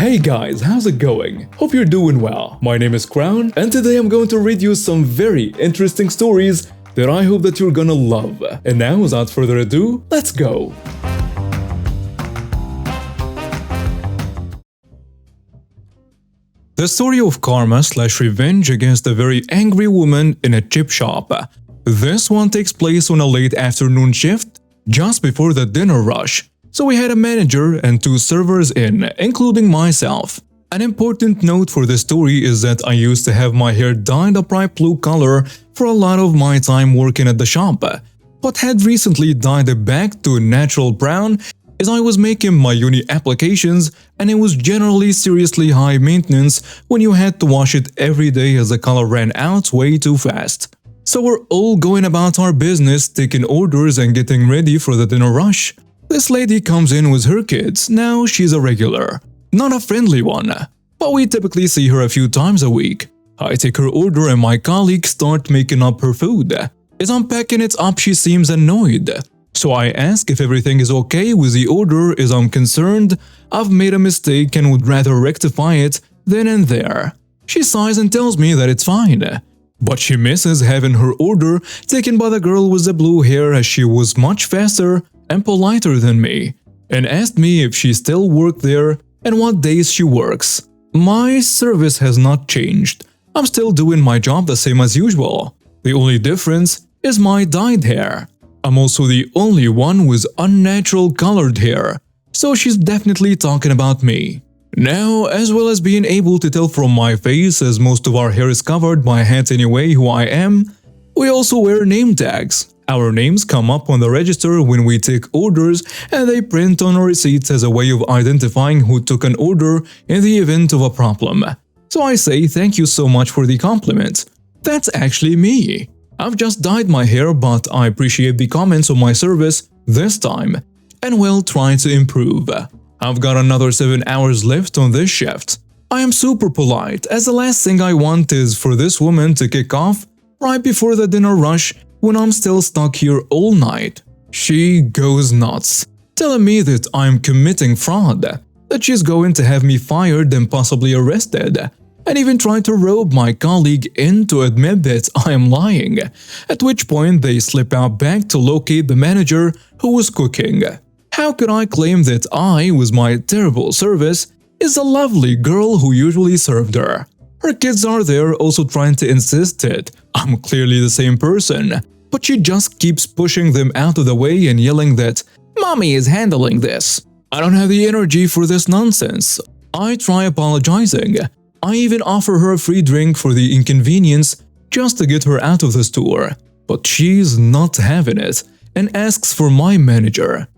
Hey guys, how's it going? Hope you're doing well. My name is Crown, and today I'm going to read you some very interesting stories that I hope that you're gonna love. And now, without further ado, let's go! The story of karma/revenge against a very angry woman in a chip shop. This one takes place on a late afternoon shift, just before the dinner rush. So we had a manager and two servers in, including myself. An important note for this story is that I used to have my hair dyed a bright blue color for a lot of my time working at the shop, but had recently dyed it back to a natural brown as I was making my uni applications, and it was generally seriously high maintenance when you had to wash it every day as the color ran out way too fast. So we're all going about our business, taking orders and getting ready for the dinner rush. This lady comes in with her kids. Now she's a regular, not a friendly one, but we typically see her a few times a week. I take her order and my colleagues start making up her food. As I'm packing it up, she seems annoyed. So I ask if everything is okay with the order, as I'm concerned I've made a mistake and would rather rectify it then and there. She sighs and tells me that it's fine, but she misses having her order taken by the girl with the blue hair, as she was much faster and politer than me, and asked me if she still worked there and what days she works. My service has not changed. I'm still doing my job the same as usual. The only difference is my dyed hair. I'm also the only one with unnatural colored hair, so she's definitely talking about me. Now, as well as being able to tell from my face, as most of our hair is covered by hats anyway, who I am, we also wear name tags. Our names come up on the register when we take orders, and they print on our receipts as a way of identifying who took an order in the event of a problem. So I say thank you so much for the compliment. That's actually me. I've just dyed my hair, but I appreciate the comments on my service this time, and will try to improve. I've got another 7 hours left on this shift. I am super polite, as the last thing I want is for this woman to kick off right before the dinner rush when I'm still stuck here all night. She goes nuts, telling me that I'm committing fraud, that she's going to have me fired and possibly arrested, and even tried to rope my colleague in to admit that I am lying, at which point they slip out back to locate the manager who was cooking. How could I claim that I, with my terrible service, is the lovely girl who usually served her? Her kids are there also trying to insist that I'm clearly the same person, but she just keeps pushing them out of the way and yelling that "Mommy is handling this." I don't have the energy for this nonsense. I try apologizing. I even offer her a free drink for the inconvenience just to get her out of the store, but she's not having it and asks for my manager.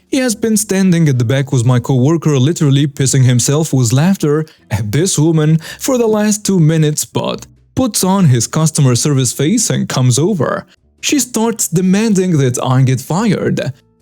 He has been standing at the back with my coworker, literally pissing himself with laughter at this woman for the last 2 minutes, but puts on his customer service face and comes over. She starts demanding that I get fired.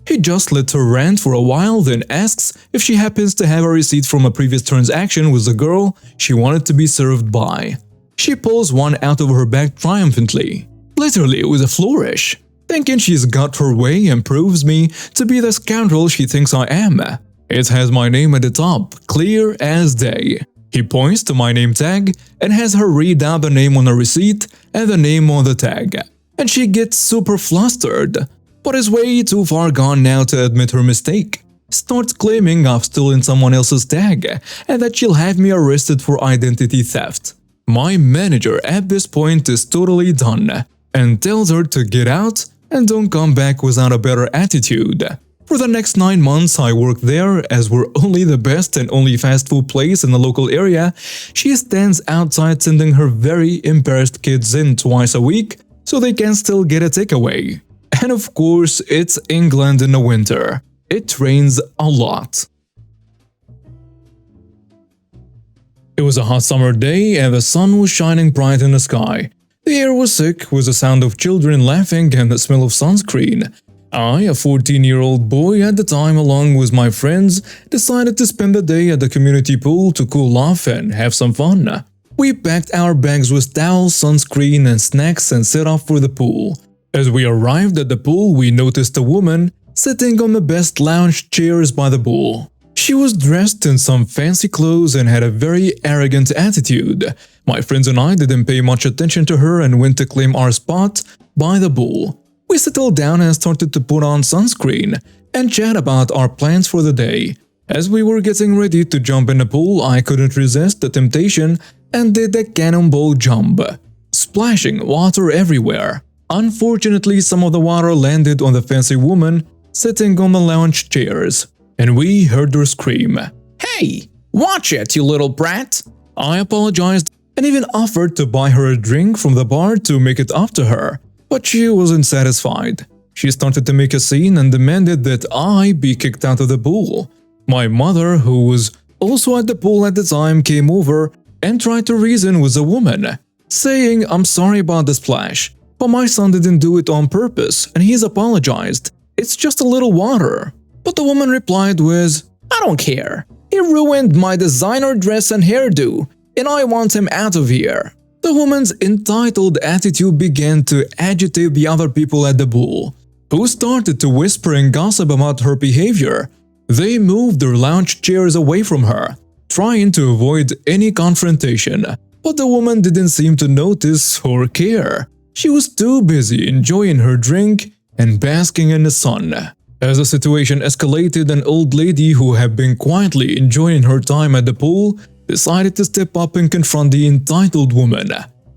He just lets her rant for a while, then asks if she happens to have a receipt from a previous transaction with the girl she wanted to be served by. She pulls one out of her bag triumphantly, literally with a flourish, thinking she's got her way, and proves me to be the scoundrel she thinks I am. It has my name at the top, clear as day. He points to my name tag and has her read out the name on the receipt and the name on the tag, and she gets super flustered, but is way too far gone now to admit her mistake. Starts claiming I've stolen someone else's tag and that she'll have me arrested for identity theft. My manager at this point is totally done and tells her to get out and don't come back without a better attitude. For the next 9 months I worked there, as we're only the best and only fast food place in the local area. She stands outside sending her very embarrassed kids in twice a week so they can still get a takeaway. And of course, it's England in the winter. It rains a lot. It was a hot summer day and the sun was shining bright in the sky. The air was thick with the sound of children laughing and the smell of sunscreen. I, a 14-year-old boy at the time, along with my friends, decided to spend the day at the community pool to cool off and have some fun. We packed our bags with towels, sunscreen, and snacks and set off for the pool. As we arrived at the pool, we noticed a woman sitting on the best lounge chairs by the pool. She was dressed in some fancy clothes and had a very arrogant attitude. My friends and I didn't pay much attention to her and went to claim our spot by the pool. We settled down and started to put on sunscreen and chat about our plans for the day. As we were getting ready to jump in the pool, I couldn't resist the temptation and did a cannonball jump, splashing water everywhere. Unfortunately, some of the water landed on the fancy woman sitting on the lounge chairs, and we heard her scream, "Hey, watch it, you little brat!" I apologized and even offered to buy her a drink from the bar to make it up to her, but she wasn't satisfied. She started to make a scene and demanded that I be kicked out of the pool. My mother, who was also at the pool at the time, came over and tried to reason with the woman, saying, "I'm sorry about the splash, but my son didn't do it on purpose and he's apologized. It's just a little water." But the woman replied with, "I don't care. He ruined my designer dress and hairdo, and I want him out of here." The woman's entitled attitude began to agitate the other people at the pool, who started to whisper and gossip about her behavior. They moved their lounge chairs away from her, trying to avoid any confrontation, but the woman didn't seem to notice or care. She was too busy enjoying her drink and basking in the sun. As the situation escalated, an old lady who had been quietly enjoying her time at the pool decided to step up and confront the entitled woman.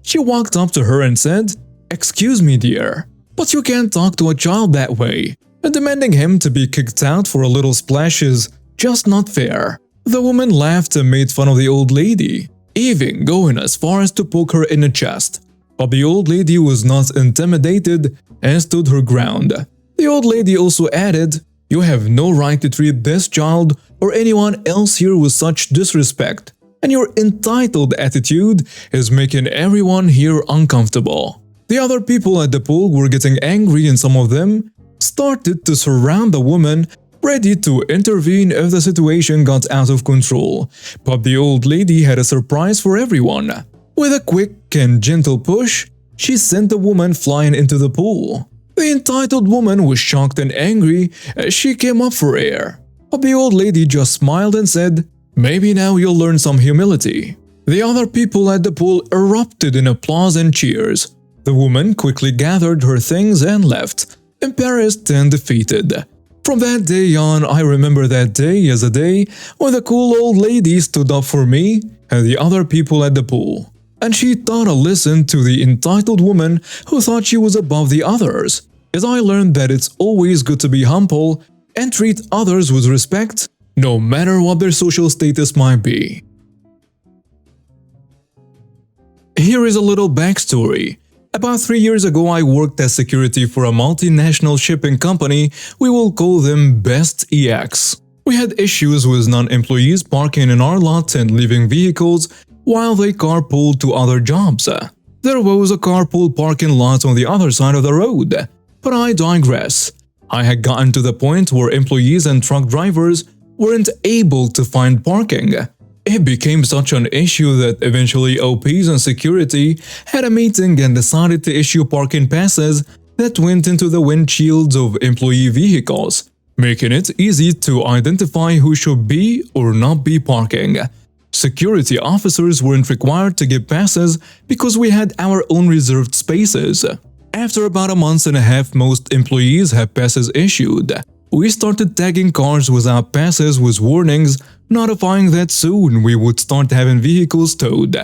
She walked up to her and said, "Excuse me, dear, but you can't talk to a child that way. And demanding him to be kicked out for a little splash is just not fair." The woman laughed and made fun of the old lady, even going as far as to poke her in the chest. But the old lady was not intimidated and stood her ground. The old lady also added, "You have no right to treat this child or anyone else here with such disrespect, and your entitled attitude is making everyone here uncomfortable." The other people at the pool were getting angry and some of them started to surround the woman, ready to intervene if the situation got out of control. But the old lady had a surprise for everyone. With a quick and gentle push, she sent the woman flying into the pool. The entitled woman was shocked and angry as she came up for air. But the old lady just smiled and said, "Maybe now you'll learn some humility." The other people at the pool erupted in applause and cheers. The woman quickly gathered her things and left, embarrassed and defeated. From that day on, I remember that day as a day when the cool old lady stood up for me and the other people at the pool. And she taught a lesson to the entitled woman who thought she was above the others, as I learned that it's always good to be humble and treat others with respect, no matter what their social status might be. Here is a little backstory. About 3 years ago, I worked as security for a multinational shipping company. We will call them Best EX. We had issues with non-employees parking in our lot and leaving vehicles while they carpooled to other jobs. There was a carpool parking lot on the other side of the road. But I digress. I had gotten to the point where employees and truck drivers weren't able to find parking. It became such an issue that eventually OPs and security had a meeting and decided to issue parking passes that went into the windshields of employee vehicles, making it easy to identify who should be or not be parking. Security officers weren't required to give passes because we had our own reserved spaces. After about a month and a half, most employees had passes issued. We started tagging cars without passes with warnings, notifying that soon we would start having vehicles towed.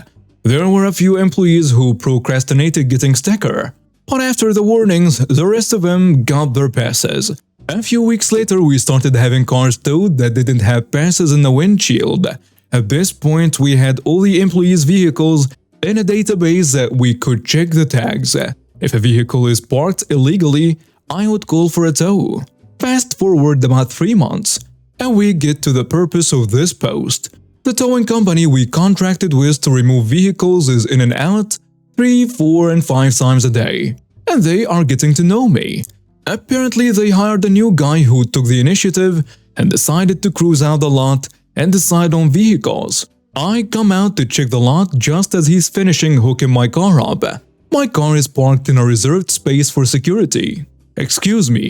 There were a few employees who procrastinated getting sticker, but after the warnings, the rest of them got their passes. A few weeks later, we started having cars towed that didn't have passes in the windshield. At this point, we had all the employees' vehicles in a database that we could check the tags. If a vehicle is parked illegally, I would call for a tow. Fast forward about 3 months, and we get to the purpose of this post. The towing company we contracted with to remove vehicles is in and out 3, 4, and 5 times a day, and they are getting to know me. Apparently, they hired a new guy who took the initiative and decided to cruise out the lot and decide on vehicles. I come out to check the lot just as he's finishing hooking my car up. My car is parked in a reserved space for security. "Excuse me,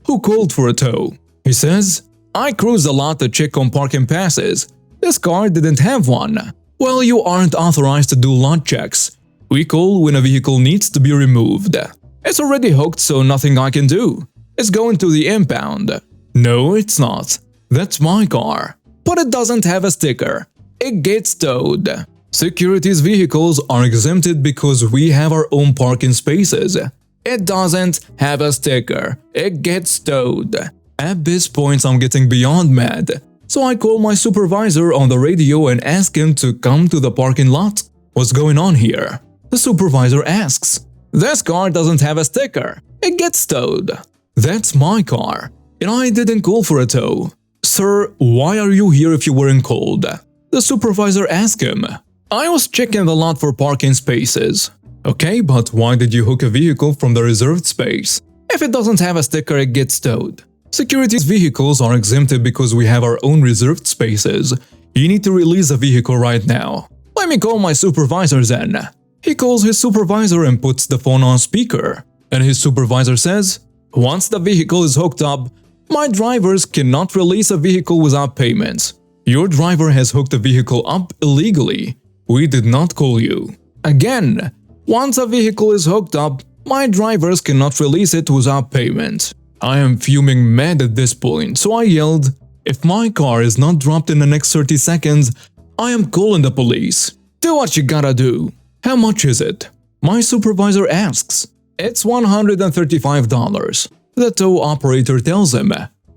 who called for a tow?" he says. I cruised a lot to check on parking passes. This car didn't have one. Well, you aren't authorized to do lot checks. We call when a vehicle needs to be removed. It's already hooked, so nothing I can do. It's going to the impound. No, it's not. That's my car. But it doesn't have a sticker. It gets towed. Security's vehicles are exempted because we have our own parking spaces. It doesn't have a sticker. It gets towed. At this point, I'm getting beyond mad. So I call my supervisor on the radio and ask him to come to the parking lot. What's going on here? The supervisor asks. This car doesn't have a sticker. It gets towed. That's my car. And I didn't call for a tow. Sir, why are you here if you weren't called? The supervisor asked him. I was checking the lot for parking spaces. Okay, but why did you hook a vehicle from the reserved space? If it doesn't have a sticker, it gets towed. Security's vehicles are exempted because we have our own reserved spaces. You need to release the vehicle right now. Let me call my supervisor then. He calls his supervisor and puts the phone on speaker. And his supervisor says, once the vehicle is hooked up, my drivers cannot release a vehicle without payment. Your driver has hooked the vehicle up illegally. We did not call you. Again, once a vehicle is hooked up, my drivers cannot release it without payment. I am fuming mad at this point, so I yelled, if my car is not dropped in the next 30 seconds, I am calling the police. Do what you gotta do. How much is it? My supervisor asks. It's $135. The tow operator tells him.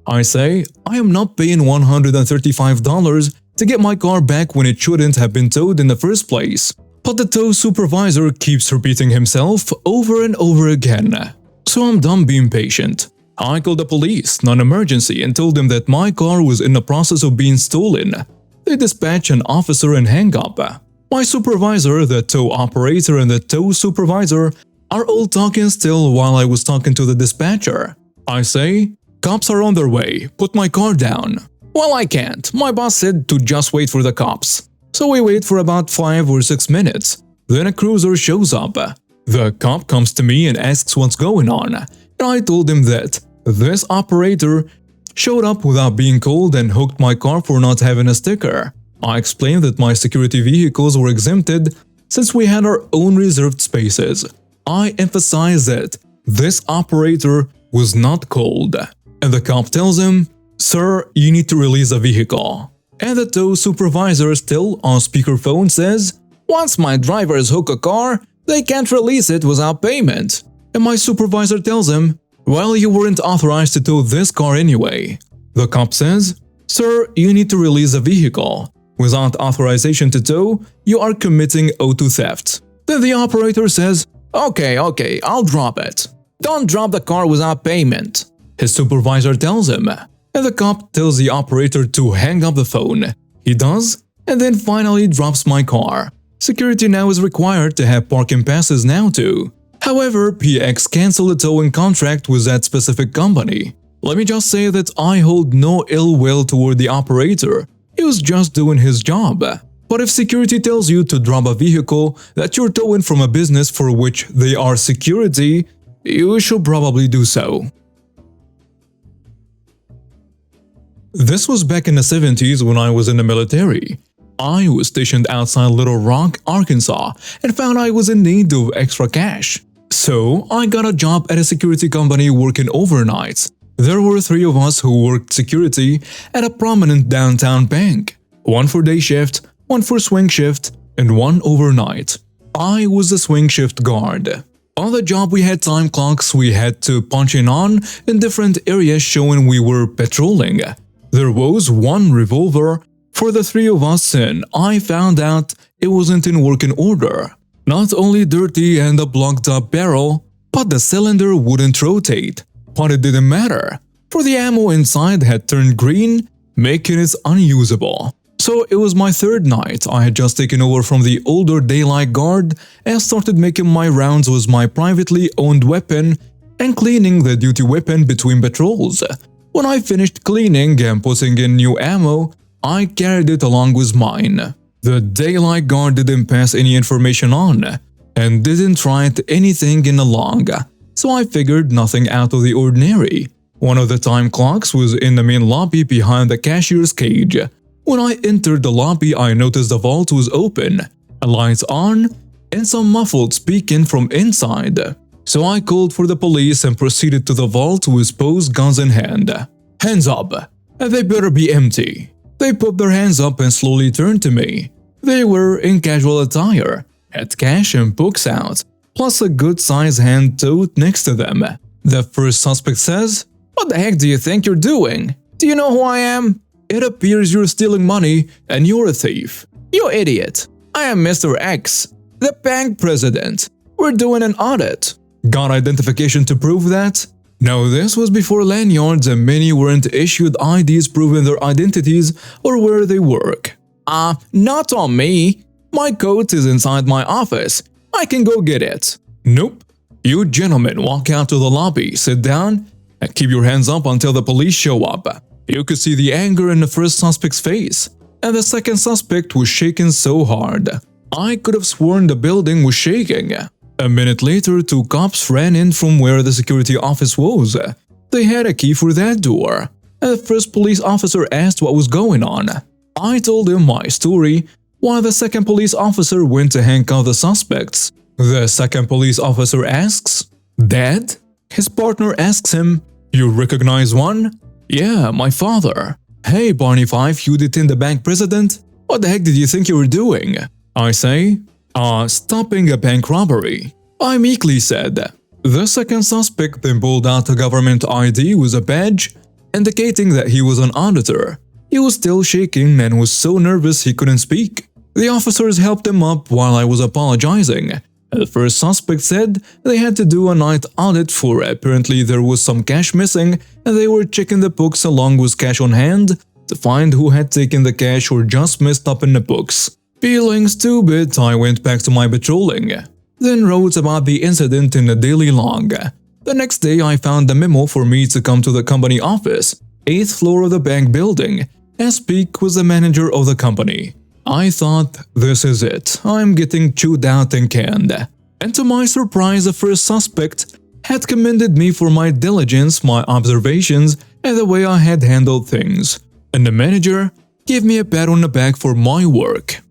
I say, I am not paying $135 to get my car back when it shouldn't have been towed in the first place. But the tow supervisor keeps repeating himself over and over again. So I'm done being patient. I called the police, non-emergency, and told them that my car was in the process of being stolen. They dispatch an officer and hang up. My supervisor, the tow operator, and the tow supervisor are all talking still while I was talking to the dispatcher. I say, cops are on their way, put my car down. Well, I can't. My boss said to just wait for the cops. So we wait for about 5 or 6 minutes. Then a cruiser shows up. The cop comes to me and asks what's going on. And I told him that this operator showed up without being called and hooked my car for not having a sticker. I explained that my security vehicles were exempted since we had our own reserved spaces. I emphasized that this operator was not called. And the cop tells him, Sir, you need to release the vehicle. And the tow supervisor, still on speakerphone, says, once my drivers hook a car, they can't release it without payment. And my supervisor tells him, well, you weren't authorized to tow this car anyway. The cop says, Sir, you need to release the vehicle. Without authorization to tow, you are committing auto theft. Then the operator says, Okay, I'll drop it. Don't drop the car without payment. His supervisor tells him. And the cop tells the operator to hang up the phone. He does, and then finally drops my car. Security now is required to have parking passes now too. However, PX canceled the towing contract with that specific company. Let me just say that I hold no ill will toward the operator. He was just doing his job. But if security tells you to drop a vehicle that you're towing from a business for which they are security, you should probably do so. This was back in the 70s when I was in the military. I was stationed outside Little Rock, Arkansas, and found I was in need of extra cash. So I got a job at a security company working overnights. There were 3 of us who worked security at a prominent downtown bank. 1 for day shift, 1 for swing shift, and 1 overnight. I was the swing shift guard. On the job we had time clocks we had to punch in different areas showing we were patrolling. There was 1 revolver for the 3 of us and I found out it wasn't in working order. Not only dirty and a blocked up barrel, but the cylinder wouldn't rotate. But it didn't matter, for the ammo inside had turned green, making it unusable. So it was my 3rd night. I had just taken over from the older daylight guard and started making my rounds with my privately owned weapon and cleaning the duty weapon between patrols. When I finished cleaning and putting in new ammo, I carried it along with mine. The daylight guard didn't pass any information on and didn't write anything in the log, so I figured nothing out of the ordinary. One of the time clocks was in the main lobby behind the cashier's cage. When I entered the lobby, I noticed the vault was open, lights on, and some muffled speaking from inside. So I called for the police and proceeded to the vault with both guns in hand. "Hands up! And they better be empty." They put their hands up and slowly turned to me. They were in casual attire, had cash and books out, plus a good-sized hand tote next to them. The first suspect says, "What the heck do you think you're doing? Do you know who I am? It appears you're stealing money and you're a thief." "You idiot. I am Mr. X, the bank president. We're doing an audit." "Got identification to prove that?" Now this was before lanyards and many weren't issued IDs proving their identities or where they work. Not on me. My coat is inside my office. I can go get it." "Nope. You gentlemen walk out to the lobby, sit down, and keep your hands up until the police show up." You could see the anger in the first suspect's face, and the second suspect was shaking so hard. I could have sworn the building was shaking. A minute later, two cops ran in from where the security office was. They had a key for that door, and the first police officer asked what was going on. I told him my story, while the second police officer went to handcuff the suspects. The second police officer asks, "Dad?" His partner asks him, "You recognize one?" "Yeah, my father." "Hey, Barney Fife, you detained the bank president? What the heck did you think you were doing?" I say, "Stopping a bank robbery," I meekly said. The second suspect then pulled out a government ID with a badge, indicating that he was an auditor. He was still shaking and was so nervous he couldn't speak. The officers helped him up while I was apologizing. The first suspect said they had to do a night audit for apparently there was some cash missing and they were checking the books along with cash on hand to find who had taken the cash or just messed up in the books. Feeling stupid, I went back to my patrolling, then wrote about the incident in the daily log. The next day I found a memo for me to come to the company office, 8th floor of the bank building, and speak with the manager of the company. I thought, this is it, I'm getting chewed out and canned. And to my surprise, the first suspect had commended me for my diligence, my observations, and the way I had handled things. And the manager gave me a pat on the back for my work.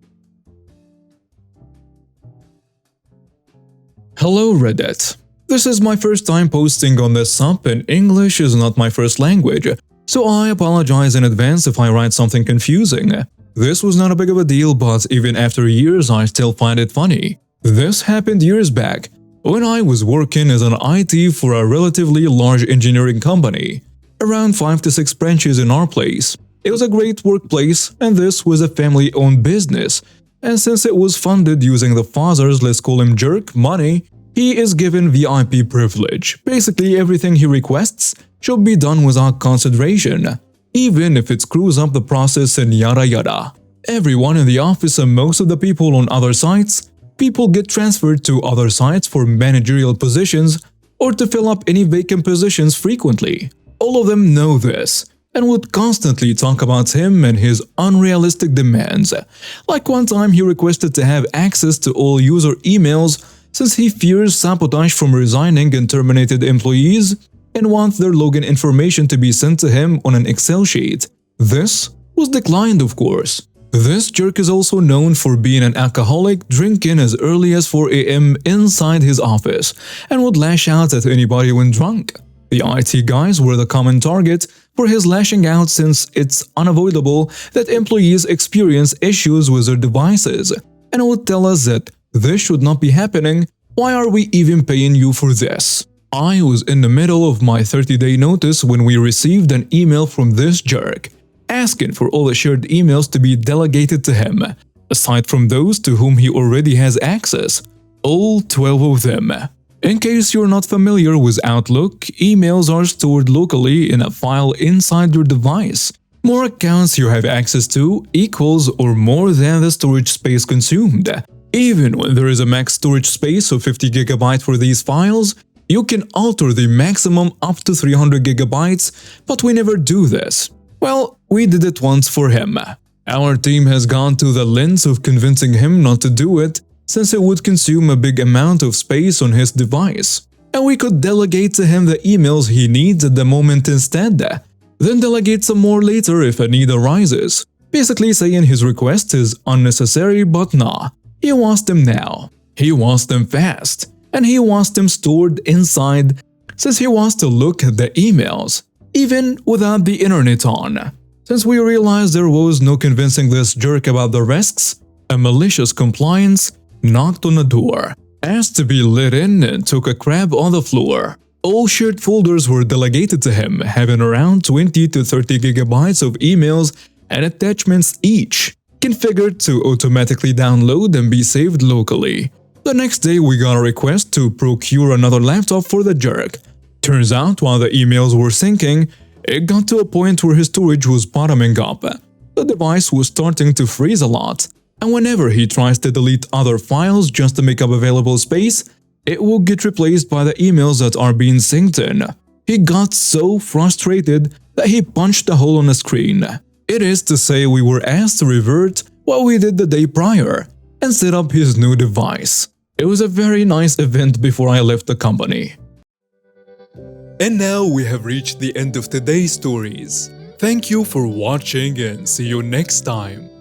Hello Reddit. This is my first time posting on this sub and English is not my first language, so I apologize in advance if I write something confusing. This was not a big of a deal, but even after years I still find it funny. This happened years back, when I was working as an IT for a relatively large engineering company, around 5 to 6 branches in our place. It was a great workplace and this was a family-owned business, and since it was funded using the father's, let's call him jerk, money, he is given VIP privilege. Basically everything he requests should be done without consideration, even if it screws up the process and yada yada. Everyone in the office and most of the people on other sites, people get transferred to other sites for managerial positions or to fill up any vacant positions frequently. All of them know this and would constantly talk about him and his unrealistic demands. Like one time he requested to have access to all user emails since he fears sabotage from resigning and terminated employees and wants their login information to be sent to him on an Excel sheet. This was declined, of course. This jerk is also known for being an alcoholic, drinking as early as 4 AM inside his office, and would lash out at anybody when drunk. The IT guys were the common target for his lashing out since it's unavoidable that employees experience issues with their devices, and would tell us that this should not be happening, why are we even paying you for this? I was in the middle of my 30-day notice when we received an email from this jerk, asking for all the shared emails to be delegated to him, aside from those to whom he already has access, all 12 of them. In case you're not familiar with Outlook, emails are stored locally in a file inside your device. More accounts you have access to equals or more than the storage space consumed. Even when there is a max storage space of 50 GB for these files, you can alter the maximum up to 300 GB, but we never do this. Well, we did it once for him. Our team has gone to the lengths of convincing him not to do it, since it would consume a big amount of space on his device. and we could delegate to him the emails he needs at the moment instead, then delegate some more later if a need arises. Basically saying his request is unnecessary, but nah, he wants them now. He wants them fast, and he wants them stored inside since he wants to look at the emails, even without the internet on. Since we realized there was no convincing this jerk about the risks, a malicious compliance knocked on the door, asked to be let in, and took a crap on the floor. All shared folders were delegated to him, having around 20 to 30 gigabytes of emails and attachments each, configured to automatically download and be saved locally. The next day we got a request to procure another laptop for the jerk. Turns out while the emails were syncing, it got to a point where his storage was bottoming up. The device was starting to freeze a lot, and whenever he tries to delete other files just to make up available space, it will get replaced by the emails that are being synced in. He got so frustrated that he punched a hole on the screen. It is to say we were asked to revert what we did the day prior and set up his new device. It was a very nice event before I left the company. And now we have reached the end of today's stories. Thank you for watching and see you next time.